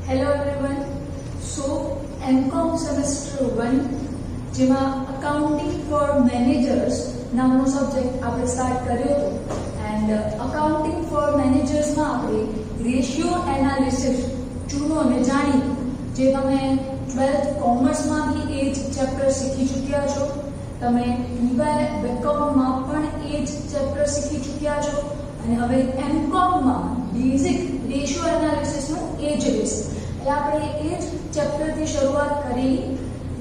Hello everyone. So MCOM semester 1 જેમાં accounting four managers નામનો subject આપણે સ્ટાર્ટ કર્યો હતો એન્ડ અકાઉન્ટિંગ ફોર મેનેજર્સમાં આપણે રેશિયો એનાલિસિસ જૂનો અને જાણીતું જે તમે 12th કોમર્સમાં બી એ જ ચેપ્ટર શીખી ચૂક્યા છો, તમે બીકોમમાં પણ એ જ ચેપ્ટર શીખી ચૂક્યા છો અને હવે એમકોમમાં બેઝિક રેશિયો એનાલિસિસનું એ જ રહેશે. એટલે આપણે એ જ ચેપ્ટરથી શરૂઆત કરી.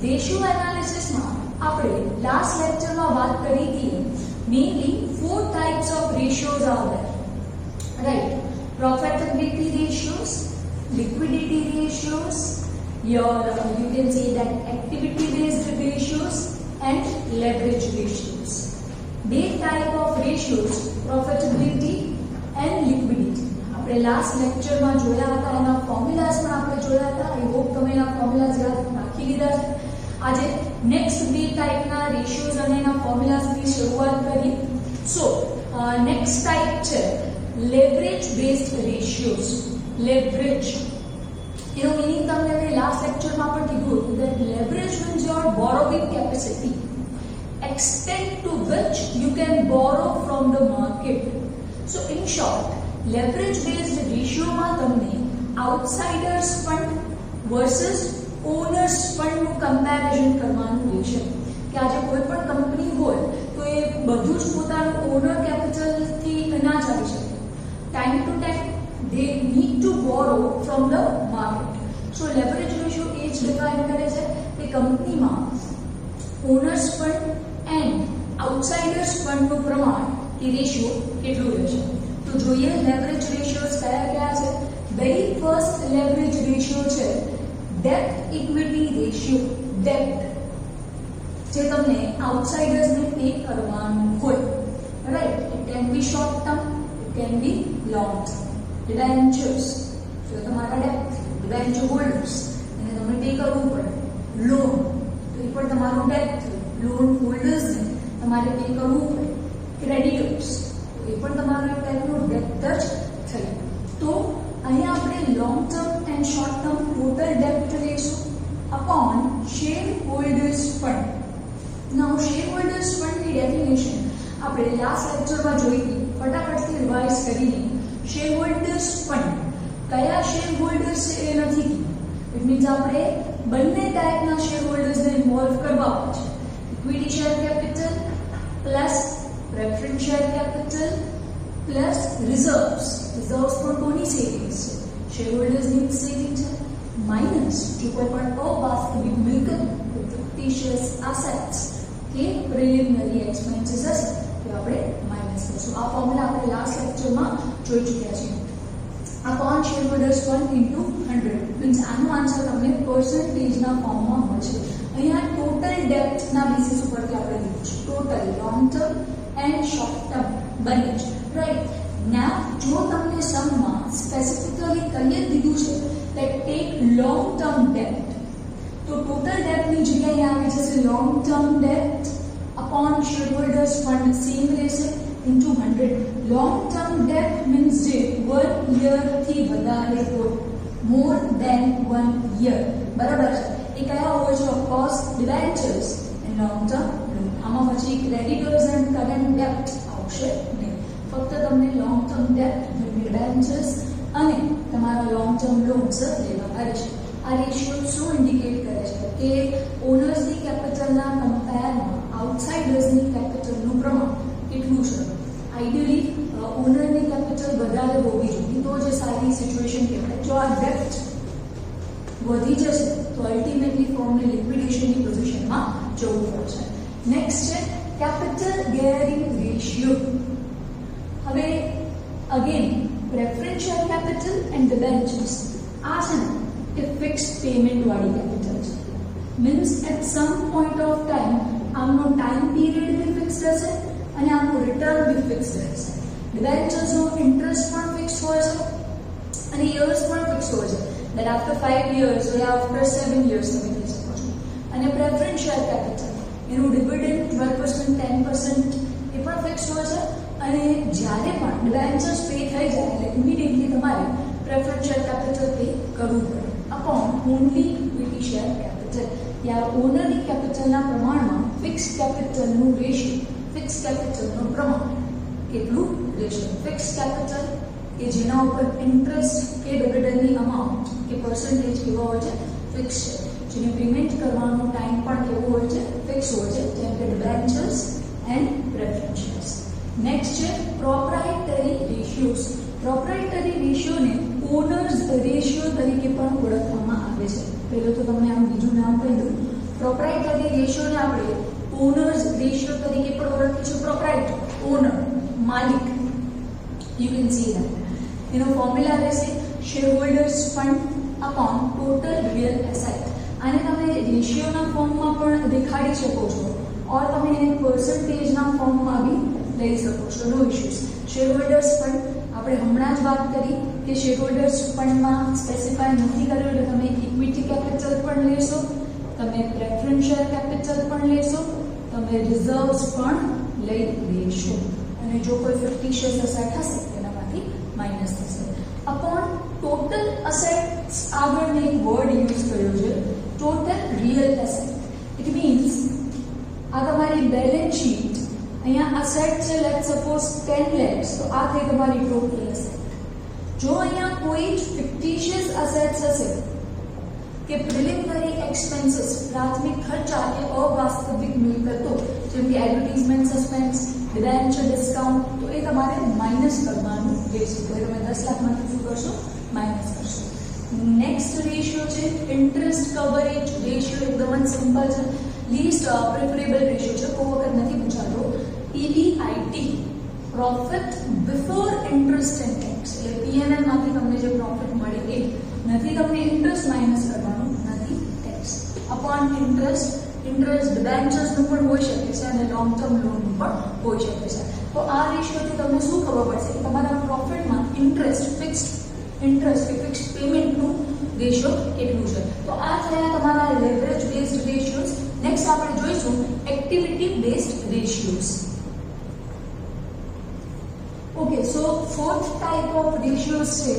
રેશિયો એનાલિસિસમાં આપણે લાસ્ટ લેક્ચરમાં વાત કરી હતી mainly 4 types of ratios are there, right? Profitability ratios, liquidity ratios, you can say that activity based ratios and leverage ratios. These type of ratios, profitability and liquidity, આપણે લાસ્ટ લેક્ચરમાં જોયા હતા, એના ફોર્મ્યુલાસ પણ આપણે જોયા હતા. આઈ હોપ તમે એના ફોર્મ્યુલાસ યાદ રાખી લીધા છે. આજે નેક્સ્ટ બે ટાઈપના રેશિયોઝ અને એના ફોર્મ્યુલાસથી શરૂઆત કરીએ. સો નેક્સ્ટ ટાઈપ છે લેવરેજ બેઝડ રેશિયોઝ. લેવરેજ એનો મીનિંગ તમને મેં લાસ્ટ લેક્ચરમાં પણ કીધું હતું that leverage means your borrowing capacity, extent to which you can borrow from the market. So in short, leverage based ratio માં તમને outsiders fund versus owners fund નું કમ્પેરિઝન કરવાનું રહેશે કે આજે કોઈ પણ કંપની હોય તો એ બધું જ પોતાનું ઓનર કેપિટલ થી ના ચાલી શકે. Time to time they need to borrow from the market. So leverage ratio એ જ ડિફાઇન કરે છે કે કંપનીમાં ઓનર્સ ફંડ એન્ડ આઉટસાઇડર્સ ફંડનું પ્રમાણ કે રેશિયો કેટલું રહેશે. તો જોઈએ લેવરેજ રેશિયોઝ કયા કયા છે. વેરી ફર્સ્ટ લેવરેજ રેશિયો છે ડેટ ઇક્વિટી રેશિયો. ડેટ જે તમને આઉટસાઇડર્સને પે કરવાનું હોય, right? It can be short term, it can be long term. Debentures, જો તમારા ડેટ ડિબેન્ચર હોલ્ડર્સ અને તમને પે કરવું પડે. લોન, તો એ પણ તમારું ડેટ થયું. લોન હોલ્ડર્સને તમારે પે કરવું પડે. ક્રેડિટર્સ, તો એ પણ તમારું એક ટાઈપનું ડેટ જ થયું. તો અહીંયા આપણે long term and short term total date લઈશું અપોન શેર હોલ્ડર્સ ફંડ. નાઉ શેર હોલ્ડર્સ ફંડની ડેફિનેશન આપણે લાસ્ટ લેક્ચરમાં જોઈ હતી, ફટાફટથી રિવાઇઝ કરીને. શેર હોલ્ડર્સ ફંડ કયા શેર હોલ્ડર્સ એ નથી કીધું. ઇટ મીન્સ આપણે બંને ટાઈપના શેર હોલ્ડર્સને ઇન્વોલ્વ કરવા પડશે. Equity share capital plus preference share capital plus reserves. Reserves પણ કોની સેવિંગ્સ છે? શેર હોલ્ડર્સની સેવિંગ છે. માઇનસ જો કોઈ પણ અવાસ્તવિક મિલકત, ફિક્ટિશિયસ એસેટ્સ કે પ્રિલિમિનરી એક્સપેન્સીસ હશે તો આપણે માઇનસ કરશું. આ ફોર્મ્યુલા આપણે લાસ્ટ લેક્ચરમાં જોઈ ચૂક્યા છીએ. Upon share holders fund into 100 means આનો આન્સર તમને પર્સન્ટેજના ફોર્મમાં મળશે. અહીંયા ટોટલ ડેપ્થના બેસિસ ઉપરથી આપણે લીધું છે. Total long term and short term બંને જ, રાઈટ? ના જો તમને સમમાં સ્પેસિફિકલી કહી દીધું છે that take long term debt, તો ટોટલ ડેપ્થની જગ્યાએ આવી જશે લોંગ ટર્મ ડેપ્થ અપોન શેરહોલ્ડર્સ ફંડ સેમ રહેશે ઇન્ટુ 100. લોંગ ટર્મ ડેપ્થ મીન્સ જે 1 યરથી વધારે હોય, મોર ધેન 1 યર, બરાબર છે? એ કયા હોય છે? Of course debentures and long term loan. આમાં પછી ક્રેડિટર્સ એન્ડ કરન્ટ ડેપ્થ આવશે નહીં. ફક્ત તમને લોંગ ટર્મ ડેપ્ટ, ડિબેન્ચર્સ અને તમારા લોંગ ટર્મ લોન્સ લેવાના રહેશે. આ રેશિયો શું ઇન્ડિકેટ કરે છે કે ઓનર્સની કેપિટલના કમ્પેરમાં આઉટસાઇડર્સની કેપિટલનું પ્રમાણ કેટલું છે. આઈડિયલી ઓનરની કેપિટલ વધારે હોવી જોઈએ તો જે સારી સિચ્યુએશન કહેવાય. જો આ ડેપ્ટ વધી જશે તો અલ્ટિમેટલી ફોર્મને લિક્વિડેશનની પોઝિશનમાં જવું પડશે. નેક્સ્ટ છે કેપિટલ ગેરિંગ રેશિયો. હવે again preference share capital and debentures આ છે ને એ ફિક્સ્ડ પેમેન્ટ વાળી કેપિટલ છે. Means at some point of time આમનો ટાઈમ પીરિયડ બી ફિક્સ રહેશે અને આમનું રિટર્ન બી ફિક્સ રહેશે. ડિબેન્ચર્સનો ઇન્ટરેસ્ટ પણ ફિક્સ હોય છે અને યર્સ પણ ફિક્સ હોય છે. That after 5 years or after 7 years તમે કહી શકો છો. અને પ્રેફરન્સ શેર કેપિટલ એનું ડિવિડન્ડ 12%, 10% એ પણ ફિક્સ હોય છે. અને જ્યારે પણ ડિબેન્ચર્સ પે થઈ જાય એટલે ઇમિડિયેટલી તમારે પ્રેફરન્સ શેર કેપિટલ પે કરવું પડે upon only equity share capital. યા ઓનરની કેપિટલના પ્રમાણમાં ફિક્સ કેપિટલનું રેશિયો, ફિક્સ કેપિટલનું પ્રમાણ કેટલું રહેશે. ફિક્સ કેપિટલ કે જેના ઉપર ઇન્ટરેસ્ટ કે ડિવિડન્ડની અમાઉન્ટ કે પર્સન્ટેજ કેવો હોય છે, ફિક્સ છે. જેને પેમેન્ટ કરવાનો ટાઈમ પણ કેવો હોય છે, ફિક્સ હોય છે, જેમ કે debentures and preference shares. Next છે પ્રોપ્રાઇટરી રેશિયોઝ. પ્રોપ્રાઇટરી રેશિયોને ઓનર્સ રેશિયો તરીકે પણ ઓળખવામાં આવે છે. પહેલું તો તમને આનું બીજું નામ કહી દઉં. પ્રોપ્રાઇટરી રેશિયોને આપણે ઓનર્સ રેશિયો તરીકે પણ ઓળખીશું. પ્રોપ્રાઇટર, ઓનર, માલિક. You can see that. એનો ફોર્મ્યુલા રહેશે shareholders fund upon total real asset. આને તમે રેશિયોના ફોર્મમાં પણ દેખાડી શકો છો ઓર તમે એને પર્સન્ટેજના ફોર્મમાં બી લઈ શકો છો. નો ઇશ્યુઝ. શેરહોલ્ડર્સ ફંડ આપણે હમણાં જ વાત કરી કે શેરહોલ્ડર્સ ફંડમાં સ્પેસિફાય નથી કર્યું એટલે તમે ઇક્વિટી કેપિટલ પણ લેશો, તમે પ્રેફરન્સ શેર કેપિટલ પણ લેશો, તમે રિઝર્વ્સ પણ લઈ લેશો અને જો કોઈ ફિક્ટિશિયસ એસેટ હશે તેનામાંથી માઇનસ થશે. અપોન ટોટલ એસેટ્સ આગળ મેં એક વર્ડ યુઝ કર્યો છે, total real asset. It means આ તમારી બેલેન્સ શીટ, અહીંયા એસેટ છે લેટ્સ સપોઝ 10 lakhs, તો આ થઈ તમારી ટોટલ એસેટ. જો અહીંયા કોઈ ફિક્ટિશિયસ એસેટ્સ હશે કે પ્રિલિમિનરી એક્સપેન્સીસ, પ્રાથમિક ખર્ચા કે અવાસ્તવિક મિલકતો જેમ કે એડવર્ટાઇઝમેન્ટ સસ્પેન્સ, ડિબેન્ચર ડિસ્કાઉન્ટ, તો એ તમારે માઇનસ કરવાનું રહેશે. તો તમે 10 લાખમાંથી શું કરશો, માઇનસ કરશો. નેક્સ્ટ રેશિયો છે ઇન્ટરેસ્ટ કવરેજ રેશિયો. એકદમ જ સિમ્પલ છે, લીસ્ટ પ્રેફરેબલ રેશિયો છે, કોઈ વખત નથી પૂછાતો. PBIT, profit before interest and tax. એટલે PNL માંથી તમને જે પ્રોફિટ મળે એ નથી તમને ઇન્ટરેસ્ટ માઇનસ કરવાનું, નથી ટેક્સ. અપોન ઇન્ટરેસ્ટ, ઇન્ટરેસ્ટ ડિબેન્ચર્સનું પણ હોઈ શકે છે અને લોંગ ટર્મ લોનનું પણ હોઈ શકે છે. તો આ રેશિયોથી તમને શું ખબર પડશે કે તમારા પ્રોફિટમાં ઇન્ટરેસ્ટ, ફિક્સ્ડ ઇન્ટરેસ્ટ કે ફિક્સ્ડ પેમેન્ટનું રેશિયો કેટલું છે. તો આ થયા તમારા લેવરેજ બેઝડ રેશિયોઝ. નેક્સ્ટ આપણે જોઈશું activity based ratios. Okay, so fourth type of ratios છે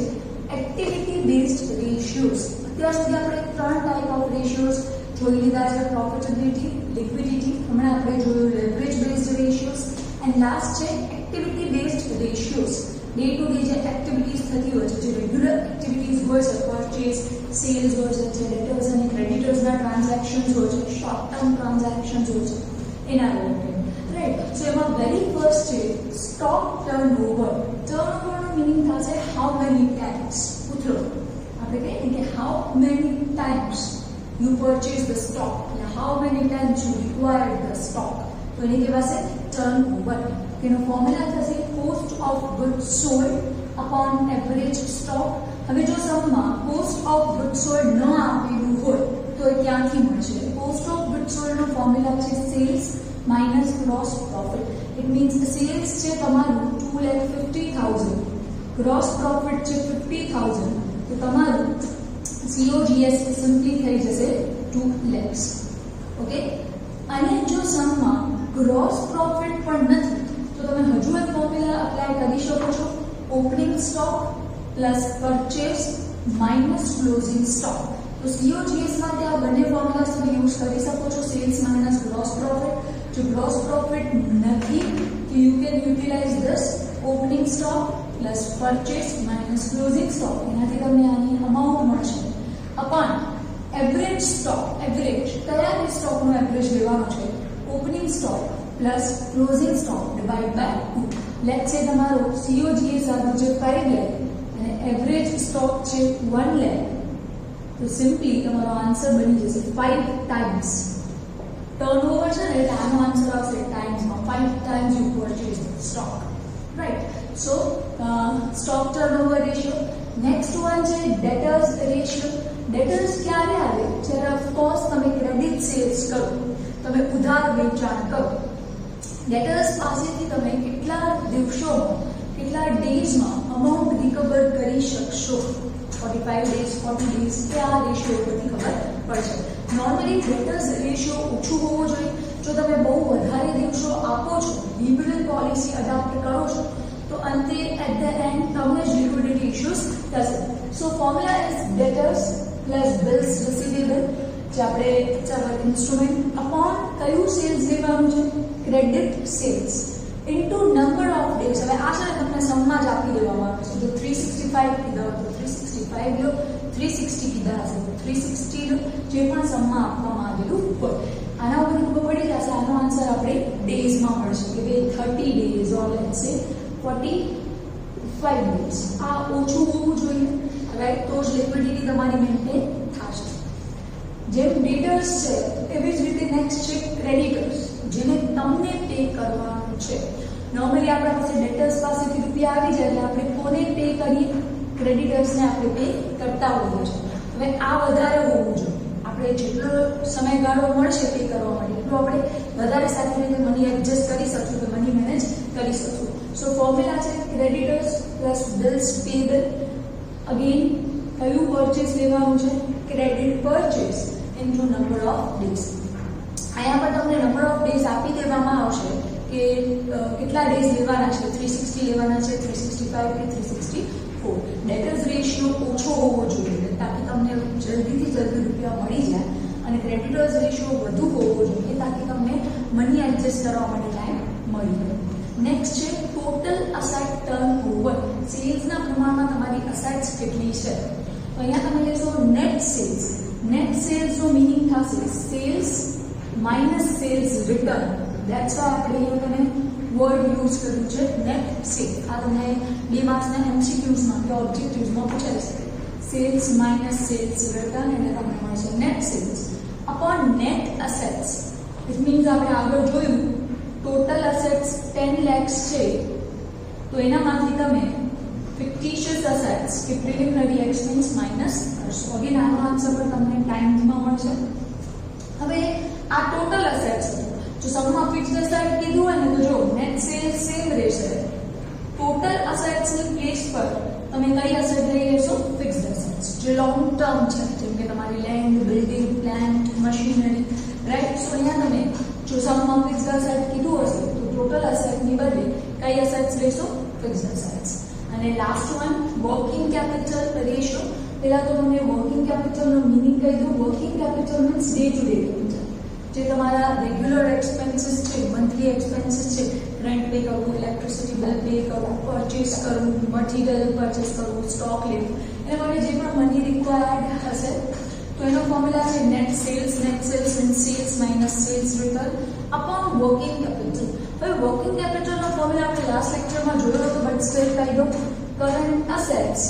એક્ટિવિટી બેઝડ રેશિયોઝ. અત્યાર સુધી આપણે 3 ટાઈપ ઓફ રેશિયોઝ જોઈ લીધા છે, પ્રોફિટેબિલિટી, લિક્વિડિટી, હમણાં આપણે જોયું leverage based ratios and last છે activity based ratios. Day to day જે એક્ટિવિટીઝ થતી હોય છે, જે રેગ્યુલર એક્ટિવિટીઝ હોય છે, પરચેસ, સેલ્સ હોય છે, જે ડેટર્સ અને ક્રેડિટર્સના ટ્રાન્ઝેક્શન્સ હોય છે, શોર્ટ ટર્મ ટ્રાન્ઝેક્શન્સ હોય છે, એના રિલેટેડ, રાઈટ. સો એમાં વેરી ફર્સ્ટ છે સ્ટોક ટર્નઓવર. ટર્નઓવરનો મિનિંગ થશે હાઉ મેની ટાઈમ્સ. પૂછો આપણે કહીએ કે how many times you purchase the stock, એટલે how many times you required the stock, તો એને કહેવાશે ટર્નઓવર. તેનો ફોર્મ્યુલા થશે cost of goods sold upon average stock. હવે જો સમમાં કોસ્ટ ઓફ ગુડ્સ સોલ્ડ ન આપેલું હોય તો એ ક્યાંથી મળશે? કોસ્ટ ઓફ ગુડ્સ સોલ્ડનો ફોર્મ્યુલા છે sales minus gross profit. It means sales છે તમારું 2,50,000, ગ્રોસ પ્રોફિટ છે 50,000, તો તમારું COGS સિમ્પલી થઈ જશે 2 lakhs. ઓકે, અને જો સમમાં ગ્રોસ પ્રોફિટ પણ નથી તો તમે હજુ એક ફોર્મ્યુલા એપ્લાય કરી શકો છો, opening stock plus purchase minus closing stock. તો COGS માટે આ બંને ફોર્મ્યુલાસ તમે યુઝ કરી શકો છો, સેલ્સ માઇનસ ગ્રોસ પ્રોફિટ. જો ગ્રોસ પ્રોફિટ નથી તો you can utilise this opening stock plus purchase minus closing stock. એનાથી તમને આની અમાઉન્ટ મળશે અપોન એવરેજ સ્ટોક. એવરેજ કયા સ્ટોકનો એવરેજ લેવાનો છે? Opening stock plus closing stock divide by 2. Let's say તમારો COGS આવ્યું છે 5 lakh અને એવરેજ સ્ટોક છે 1 lakh, તો સિમ્પલી તમારો આન્સર બની જશે 5 ટાઈમ્સ. ટર્નઓવર છે ને એટલે આનો આન્સર આવશે ટાઈમ્સમાં, 5 times you purchase stock, right. So stock turnover ratio. Next one છે ડેટર્સ રેશિયો. ડેટર્સ ક્યારે આવે? જ્યારે ઓફકોર્સ તમે ક્રેડિટ સેલ્સ કરો, તમે ઉધાર વેચાણ કરો. ડેટર્સ પાસેથી તમે કેટલા દિવસોમાં, કેટલા ડેઝમાં અમાઉન્ટ રિકવર કરી શકશો? 45 days, 40 days, કે આ રેશિયો ઉપરથી ખબર પડશે. નોર્મલી ડેટર્સ રેશિયો ઓછું હોવું જોઈએ. જો તમે બહુ વધારે દિવસો આપો છો, લિબરલ પોલિસી અડોપ્ટ કરો છો, તો અંતે એટ ધ એન્ડ તમને જ લિક્વિડિટી ઇશ્યુઝ થશે. So formula is debtors plus bills receivable, જે આપણે ઇન્સ્ટ્રુમેન્ટ અપોન કયું સેલ્સ લેવાનું છે, credit sales into number of days. હવે આ છે ને તમને સમમાં જ આપી દેવામાં આવે છે. જો 365 કીધા હોય તો 365 લો, 360 કીધા હશે તો 360 લો, જે પણ સમમાં આપવામાં આવેલું હોય. આના ઉપર ખબર પડી જશે. આનો આન્સર આપણે ડેઝમાં મળશે કે ભાઈ 30 ડેઝ ઓર લેટ્સ સે 45 ડેઝ. આ ઓછું હોવું જોઈએ, રાઈટ? તો જ લિક્વિડિટી તમારી મેન્ટેન થશે. જેમ ડેટર્સ છે એવી જ રીતે નેક્સ્ટ છે ક્રેડિટર્સ, જેને તમને પે કરવાનું છે. નોર્મલી આપણા પાસે ડેટર્સ પાસેથી રૂપિયા આવી જાય એટલે આપણે કોને પે કરીએ, ક્રેડિટર્સને આપણે પે કરતા હોઈએ છીએ. હવે આ વધારે હોવું જોઈએ. આપણે જેટલો સમયગાળો મળશે પે કરવા માટે એટલું આપણે વધારે સારી રીતે મની એડજસ્ટ કરી શકશું, કે મની મેનેજ કરી શકશું. સો ફોર્મ્યુલા છે creditors plus bills payable. Again કયું પરચેસ લેવાનું છે, credit purchase into number of days. અહીંયા પર તમને નંબર ઓફ ડેઝ આપી દેવામાં આવશે કે કેટલા ડેઝ લેવાના છે, 360 લેવાના છે, 365 કે 364. ડેટર્સ રેશિયો ઓછો હોવો જોઈએ તાકી તમને જલ્દીથી જલ્દી રૂપિયા મળી જાય, અને ક્રેડિટર્સ રેશિયો વધુ હોવો જોઈએ તાકી તમને મની એડજસ્ટ કરવા માટે ટાઈમ મળી જાય. નેક્સ્ટ છે ટોટલ અસેટ ટર્નઓવર. સેલ્સના પ્રમાણમાં તમારી અસેટ્સ કેટલી છે. તો અહીંયા તમે લેશો નેટ સેલ્સ. નેટ સેલ્સનો મિનિંગ થશે sales minus sales return. That's why આપણે અહીંયા તમે વર્ડ યુઝ કર્યું છે નેટ સેલ. આ તમને 2 માર્ક્સના એમસીક્યુઝમાં કે ઓબ્જેક્ટિવ્સમાં પૂછાઈ શકે. સેલ્સ માઇનસ સેલ્સ રિટર્ન એટલે તમને મળશે net sales upon net assets. It means આપણે આગળ જોયું ટોટલ અસેટ્સ 10 lakhs છે, તો એનામાંથી તમે ફિક્ટિશિયસ અસેટ્સ કે પ્રિલિમિનરી એક્સપેન્સ માઇનસ કરશો. અગેન આનો આન્સર પણ તમને ટાઈમમાં મળશે. હવે આ ટોટલ અસેટ્સ છે. જો સમમાં ફિક્સ્ડ અસેટ કીધું હોય ને તો જો નેટ સેલ્સ સેમ રહેશે. ટોટલ અસેટ્સની પ્લેસ પર તમે કઈ અસેટ લઈ લેશો, ફિક્સ્ડ અસેટ્સ જે લોંગ ટર્મ છે, જેમ કે તમારી land, building, plant, machinery, right? So અહીંયા તમે જો સમમાં ફિક્સ્ડ અસેટ કીધું હશે તો ટોટલ અસેટની બદલે કઈ અસેટ્સ લેશો, ફિક્સ્ડ અસેટ્સ. અને last one working capital ratio. પહેલા તો તમને વર્કિંગ કેપિટલનો મિનિંગ કહી દઉં. Working capital means day to day capital, જે તમારા રેગ્યુલર એક્સપેન્સીસ છે, મંથલી એક્સપેન્સીસ છે, રેન્ટ પે કરવું, ઇલેક્ટ્રિસિટી બિલ પે કરવું, પરચેસ કરવું, મટીરિયલ પરચેસ કરવું, સ્ટોક લેવું, એના માટે જે પણ મની રિક્વાયર્ડ હશે તો એનો ફોર્મ્યુલા છે net sales in sales minus sales return upon working capital. હવે વર્કિંગ કેપિટલનો ફોર્મ્યુલા આપણે લાસ્ટ લેક્ચરમાં જોયો હતો, બટ સ્ટીલ કહી દઉં. Current assets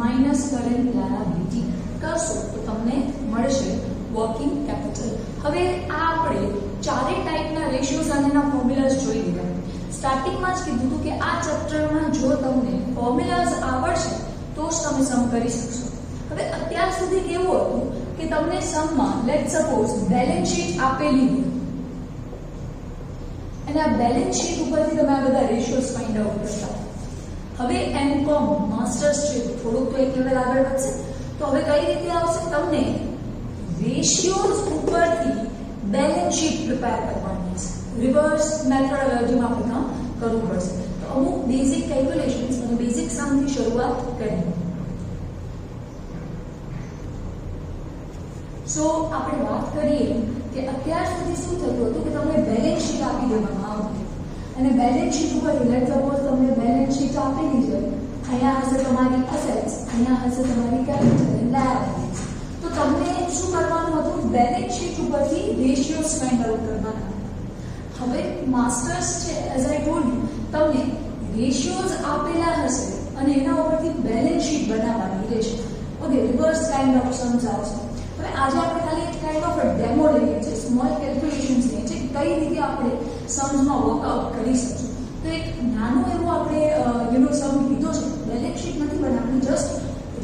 minus current liability કરશો તો તમને મળશે વર્કિંગ કેપિટલ. હવે આ આપણે ચારે ટાઈપના રેશિયોઝ અને એના ફોર્મ્યુલાઝ જોઈ લીધા. સ્ટાર્ટિંગમાં જ કીધું હતું કે આ ચેપ્ટરમાં જો તમને ફોર્મ્યુલાઝ આવડશે તો જ તમે સમ કરી શકશો. હવે અત્યાર સુધી કેવું હતું કે તમને સમમાં લેટ સપોઝ બેલેન્સ શીટ આપેલી હોય અને આ બેલેન્સ શીટ ઉપરથી તમે આ બધા રેશિયોઝ ફાઇન્ડ આઉટ કરતા. હવે એમકોમ માસ્ટર્સ છે, થોડુંક તો એક લેવલ આગળ વધશે, તો હવે કઈ રીતે આવશે, તમને રેશિયોઝ ઉપરથી બેલેન્સ શીટ પ્રિપેર કરવાની છે. રિવર્સ મેથોડોલોજીમાં આપણે કામ કરવું પડશે. તો અમુક બેઝિક કેલ્ક્યુલેશન્સ અને બેઝિક સમથી શરૂઆત કરીએ. સો આપણે વાત કરીએ કે અત્યાર સુધી શું થતું હતું કે તમને બેલેન્સ શીટ આપી દેવામાં આવતી અને બેલેન્સ શીટ ઉપર લેટ સપોઝ તમને બેલેન્સ શીટ આપેલી છે. અહીંયા હશે તમારી અસેટ્સ, અહીંયા હશે તમારી કેપિટલ એન્ડ લાયબિલિટીઝ. તો તમને શું કરવાનું હતું, બેલેન્સ શીટ ઉપરથી રેશિયોઝ ફાઇન્ડ આઉટ કરવાના. હવે માસ્ટર્સ છે, એઝ આઈ ટોલ્ડ યુ, તમને રેશિયોઝ આપેલા હશે અને એના ઉપરથી બેલેન્સ શીટ બનાવવાની રહેશે. Okay, reverse kind of Sam's આવશે. હવે આજે આપણે ખાલી એક કાઇન્ડ ઓફ ડેમો લઈએ છીએ, સ્મોલ કેલ્ક્યુલેશન્સ લઈએ છીએ, કઈ રીતે આપણે સમ્સમાં વર્કઆઉટ કરી શકીશું. તો એક નાનું એવું આપણે સમ લીધો છે, બેલેન્સ શીટ નથી બનાવવાની, જસ્ટ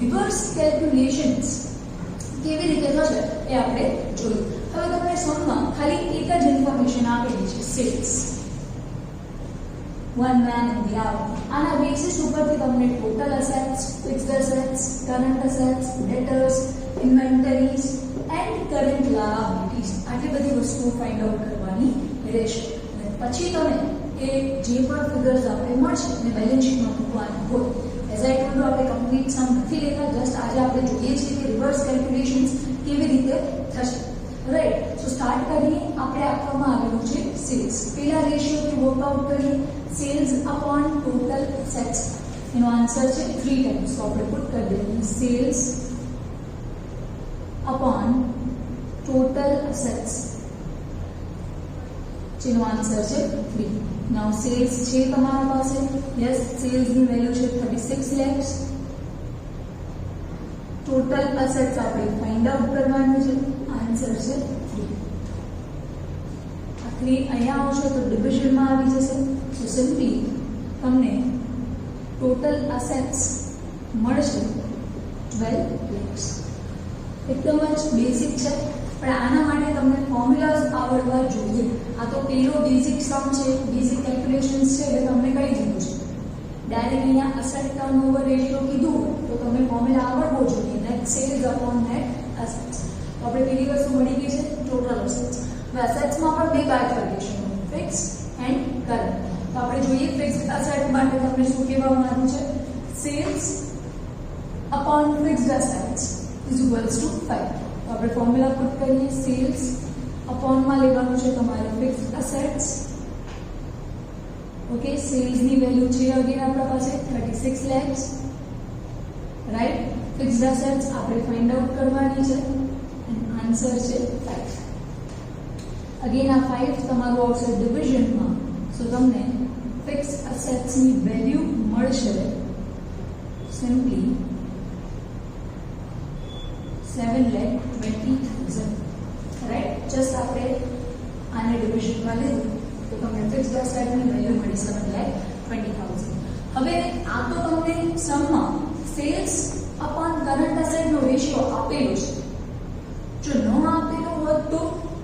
રિવર્સ કેલ્ક્યુલેશન્સ કેવી રીતે થશે એ આપણે જોયું. હવે તમને સમમાં ખાલી એક જ ઇન્ફોર્મેશન આપેલી છે, sales, one man in the hour. આના બેસિસ ઉપરથી તમને total assets, fixed assets, current assets, debtors, inventories and current liabilities આટલી બધી વસ્તુઓ ફાઇન્ડ આઉટ કરવાની રહેશે. અને પછી તમે એ જે પણ ફિગર્સ આપણે મળશે એને બેલેન્સ શીટમાં મૂકવાનું હોય. એઝ આઈ ટોલ્ડ આપણે કમ્પ્લીટ સમ નથી લેતા, જસ્ટ આજે આપણે જોઈએ છીએ કે રિવર્સ કેલ્ક્યુલેશન્સ કેવી રીતે થશે. રાઈટ, સો સ્ટાર્ટ કરીએ. આપણે આપવામાં આવેલું છે સેલ્સ. પહેલા રેશિયોથી વર્કઆઉટ કરીએ. સેલ્સ અપોન ટોટલ એસેટ્સ, એનો આન્સર છે 3 ટાઈમ્સ. તો આપણે પુટ કરી દઈએ સેલ્સ અપોન ટોટલ એસેટ્સ, જેનો આન્સર છે 3. નાઉ સેલ્સ છે તમારા પાસે. યસ, સેલ્સ ની વેલ્યુ છે 36 lakhs. ટોટલ એસેટ્સ આપણે ફાઇન્ડ આઉટ કરવાનું છે. આન્સર છે 3. આ 3 અહીંયા આવશે તો ડિવિઝનમાં આવી જશે. સો સિમ્પલી તમને ટોટલ એસેટ્સ મળશે 12 lakhs. એકદમ જ બેસિક છે, પણ આના માટે તમને ફોર્મ્યુલાઝ આવડવા જોઈએ. આ તો પેલો બેઝિક સમ છે, બેઝિક કેલ્ક્યુલેશન્સ છે, એટલે તમને કહી દીધું છે. ડાયરેક્ટ અહીંયા એસેટ ટર્નઓવર રેશિયો કીધું હોય તો તમને ફોર્મ્યુલા આવડવો જોઈએ. Net sales upon net assets. તો આપણે પેલી વસ્તુ મળી ગઈ છે ટોટલ એસેટ્સ. હવે એસેટ્સમાં પણ બે બાયફર્કેશન હોય, ફિક્સ એન્ડ કરંટ. તો આપણે જોઈએ ફિક્સ્ડ એસેટ માટે તમને શું કહેવામાં આવ્યું છે? Sales upon fixed assets is equals to 5. તો આપણે ફોર્મ્યુલા પુટ કરીએ. સેલ્સ અપોનમાં લેવાનું છે તમારે ફિક્સ્ડ એસેટ્સ. ઓકે, સેલ્સ ની વેલ્યુ છે અગેન આપણા પાસે 36 lakhs. રાઈટ, ફિક્સ્ડ એસેટ્સ આપણે ફાઇન્ડ આઉટ કરવાની છે અને આન્સર છે 5. અગેન આ 5 તમારું આવશે ડિવિઝનમાં. સો તમને ફિક્સ્ડ એસેટ્સ ની વેલ્યુ મળશે સિમ્પલી 7,20,000. રાઈટ, જસ્ટ આપણે આને ડિવિઝનમાં લીધું તો તમને ફિક્સ્ડ એસેટની વેલ્યુ મળી 7,20,000. હવે આ તો તમને સમમાં સેલ્સ અપોન કરંટ એસેટનો રેશિયો આપેલો છે. જો ન આપેલો હોત તો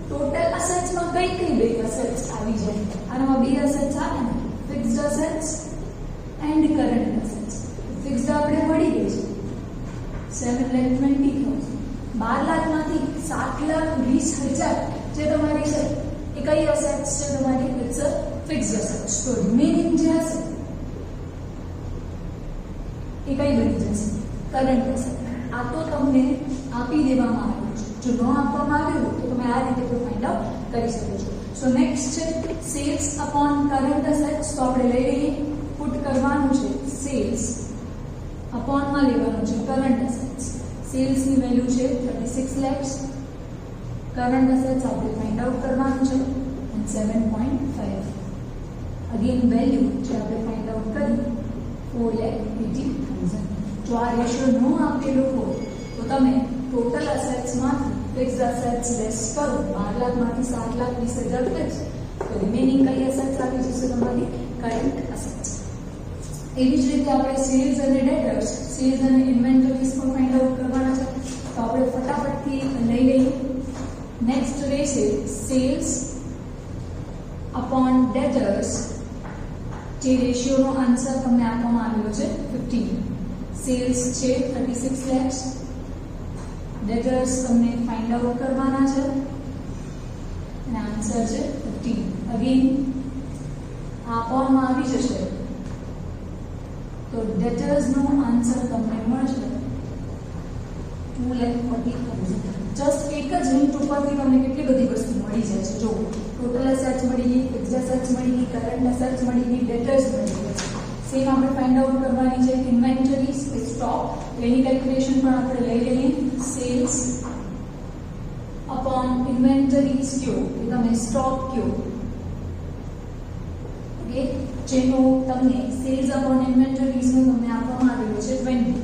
ટોટલ એસેટ્સમાં કઈ બે એસેટ્સ આવી જાય? આનામાં બે એસેટ્સ આવે ને, fixed assets end current assets. Fixed આપણે મળી ગઈ છે 7,20,000. 12 લાખમાંથી 7,20,000 જે તમારી છે એ કઈ એસેટ્સ છે તમારી? It's a fixed assets. તો રિમેનિંગ જે હશે એ કઈ બની જશે? Current asset. આ તો તમને આપી દેવામાં આવ્યું છે. જો ન આપવામાં આવ્યું તો તમે આ રીતે પણ ફાઇન્ડ આઉટ કરી શકો છો. સો નેક્સ્ટ છે સેલ્સ અપોન કરંટ એસેટ્સ. તો આપણે લઈ લઈએ, પુટ કરવાનું છે સેલ્સ અપોનમાં લેવાનું છે કરંટ એસેટ્સ. સેલ્સ ની વેલ્યુ છે 36 lakhs. કરંટ એસેટ્સ આપણે ફાઇન્ડ આઉટ કરવાનું છે અને 7.5. અગેન વેલ્યુ જે આપણે ફાઇન્ડ આઉટ કરી 4,80,000. જો આ રેશિયો ન આપેલો હોય તો તમે ટોટલ એસેટ્સમાંથી ફિક્સ્ડ એસેટ્સ લેસ કરો. 12 લાખમાંથી 7,20,000 ફિક્સ, તો રિમેનિંગ કઈ એસેટ્સ આવી જશે તમારી? Current assets. એવી જ રીતે આપણે સેલ્સ અને ડેટર્સ, સેલ્સ અને ઇન્વેન્ટરીઝ પણ ફાઇન્ડ આઉટ કરવાના છે. તો આપણે ફટાફટથી લઈ લઈએ. નેક્સ્ટ રહેશે સેલ્સ અપોન ડેટર્સ, જે રેશિયોનો આન્સર તમને આપવામાં આવેલો છે 15. સેલ્સ છે 36 lakhs. ડેટર્સ તમને ફાઇન્ડ આઉટ કરવાના છે અને આન્સર છે 15. અગેન આ અપોનમાં આવી જશે તો ડેટર્સ નો આન્સર તમને મળશે 2,40,000. જસ્ટ એક જ હિન્ટ ઉપરથી તમને કેટલી બધી વસ્તુ મળી જાય છે. જો ટોટલ એસેટ્સ મળી ગઈ, ફિક્સ્ડ એસેટ્સ મળી ગઈ, કરંટ એસેટ્સ મળી ગઈ, ડેટર્સ મળી ગઈ. સેમ આપણે ફાઇન્ડ આઉટ કરવાની છે ઇન્વેન્ટરીઝ, સ્ટોક. એની કેલ્ક્યુલેશન પણ આપણે લઈ લઈએ. સેલ્સ અપોન ઇન્વેન્ટરીઝ ક્યુ, એ તમે સ્ટોક ક્યુ. ઓકે, જેનો તમને સેલ્સ અપોન ઇન્વેન્ટરીઝ નો તમને આપવામાં આવેલો છે 20.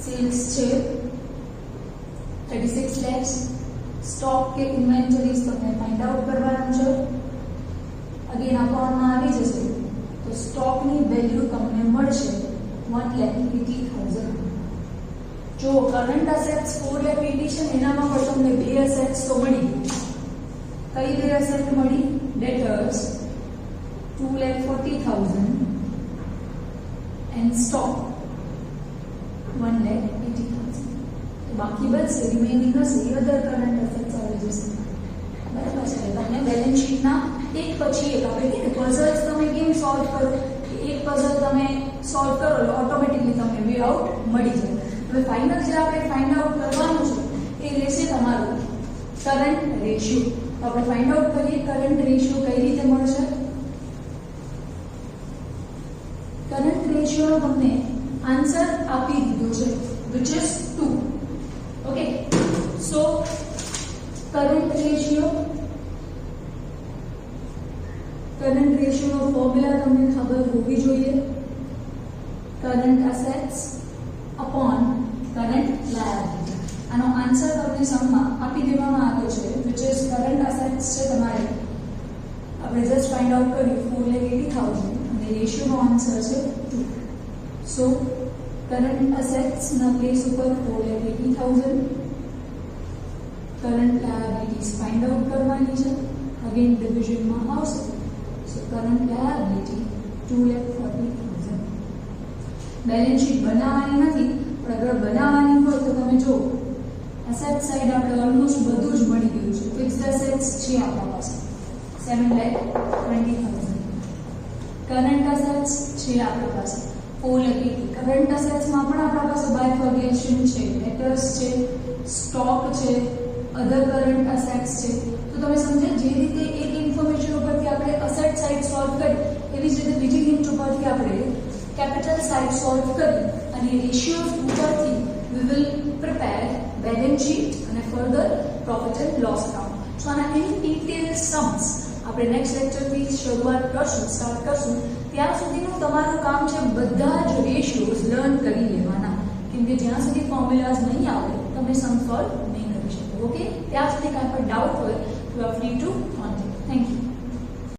સેલ્સ છે 36 lakhs. સ્ટોક કે ઇન્વેન્ટરીઝ તમને ફાઇન્ડ આઉટ કરવાનું છે. અગેન અપોનમાં આવી જશે તો સ્ટોકની વેલ્યુ તમને મળશે 1,80,000. જો કરંટ એસેટ્સ 4,80,000 છે, એનામાં પણ તમને બે એસેટ્સ તો મળી. કઈ બે એસેટ મળી? ડેટર્સ 2,40,000 એન્ડ સ્ટોક 1,80,000. તો બાકી બચશે, રિમેનિંગ હશે એ અધર કરંટ એસેટ્સ આવી જશે. બરાબર છે? તમને બેલેન્સ શીટના એક પછી એક આપણે કહીએ ને પઝલ્સ તમે કેમ સોલ્વ કરો, એક પઝલ તમે સોલ્વ કરો એટલે ઓટોમેટિકલી તમને વે આઉટ મળી જાય. હવે ફાઇનલ જે આપણે ફાઇન્ડ આઉટ કરવાનું છે એ રહેશે તમારું કરંટ રેશિયો. તો આપણે ફાઇન્ડ આઉટ કરીએ કરંટ રેશિયો કઈ રીતે મળશે. કરંટ રેશિયો તમને આન્સર આપી દીધો છે which is 2. Okay, so current ratio નો ફોર્મ્યુલા તમને ખબર હોવી જોઈએ. Current assets upon current liability. આનો આન્સર તમને સમમાં આપી દેવામાં આવ્યો છે which is કરંટ એસેટ્સ છે તમારે આપણે જસ્ટ ફાઇન્ડ આઉટ કર્યું 4,80,000 અને રેશિયોનો આન્સર છે 2. સો કરંટ એસેટ્સ ના પ્લેસ ઉપર 4,80,000, કરંટ લાયબિલિટીઝ ફાઇન્ડ આઉટ કરવાની છે. અગેન ડિવિઝનમાં આવશે. સો કરંટ લાયબિલિટી 2,40,000. બેલેન્સ શીટ બનાવવાની નથી, પણ અગર બનાવવાની હોય તો તમે જો એસેટ સાઇડ આપણે ઓલમોસ્ટ બધું જ મળી ગયું છે. ફિક્સ્ડ એસેટ્સ છે આપણા પાસે 7,20,000. કરંટ એસેટ્સ છે આપણા પાસે 4,80,000. કરંટ એસેટ્સમાં પણ આપણા પાસે બાયફર્ગેશન છે, ડેટર્સ છે, સ્ટોક છે, અધર કરંટ એસેટ્સ છે. તો તમે સમજ્યા જે રીતે એક ઇન્ફોર્મેશન ઉપરથી આપણે એસેટ સાઇડ સોલ્વ કરી એવી જ રીતે બીજી હિન્ટ ઉપરથી આપણે કેપિટલ સાઇડ સોલ્વ કરી અને રેશિયોઝ ઉપરથી we will prepare balance sheet અને further profit and loss account. So આના ઇન ડિટેલ સમ્સ આપણે નેક્સ્ટ લેક્ચરથી શરૂઆત કરશું, સ્ટાર્ટ કરશું. ત્યાં સુધીનું તમારું કામ છે બધા જ રેશિયોઝ લર્ન કરી લેવાના, કેમ કે જ્યાં સુધી ફોર્મ્યુલાઝ નહીં આવે તમે સમ સોલ્વ નહીં કરી શકો. ઓકે, ત્યાં સુધી કાંઈ પણ ડાઉટ હોય તો you are free to contact.